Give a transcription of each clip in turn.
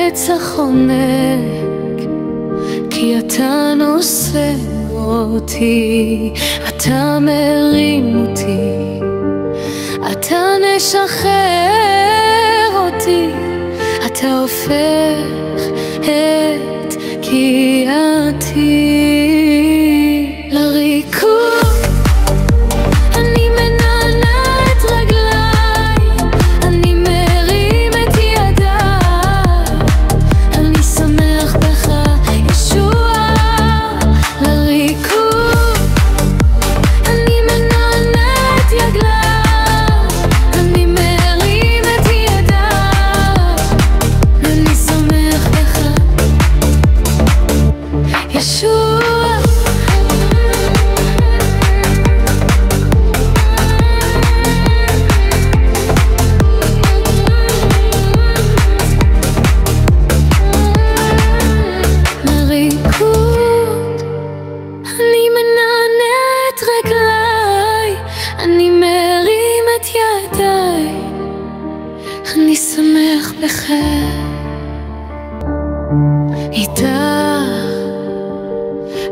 החץ החונק, כי אתה נושא אותי, אתה מרים אותי, אתה משחרר אותי, אתה הופך את קריאתי לריקוד. אני מנענע את רגליי, אני מרים את ידיי, אני שמח בך ישוע. לריקוד אני מנענע את ידיי, אני מרים את ידיי, אני שמח בך ישוע. אני מנענע את רגליי, אני מרים את ידיי, אני שמח בך. איתך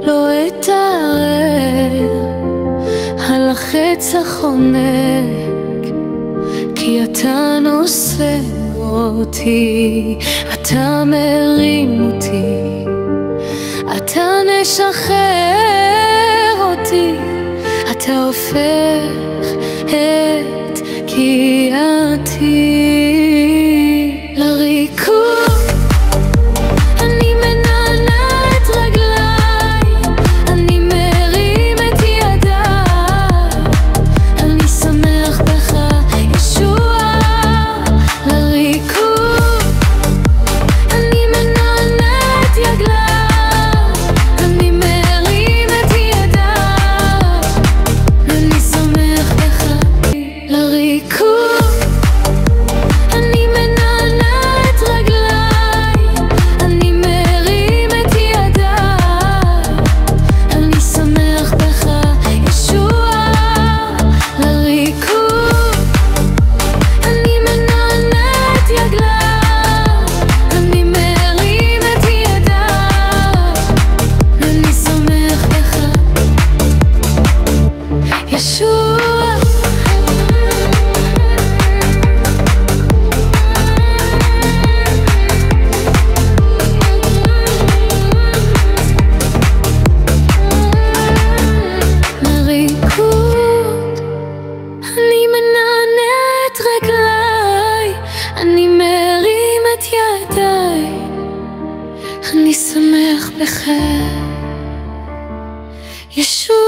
לא אתערער על החץ החונק, כי אתה נושא אותי, אתה מרים אותי, אתה משחרר אותי, אתה הופך את קריאתי לריקוד. אני מנענע את רגליי, אני מרים את ידיי, אני שמח בך ישוע. לריקוד אני מנענע את ידיי, אני מרים את ידיי, אני שמח בך. לריקוד אני מנענע את רגליי, אני מרים את ידיי, אני שמח בך ישוע. לריקוד אני מנענע את ידיי, אני מרים את ידיי, אני שמח בך ישוע. לריקוד אני מנענע את רגליי, אני מרים את ידיי, אני שמח בך ישוע.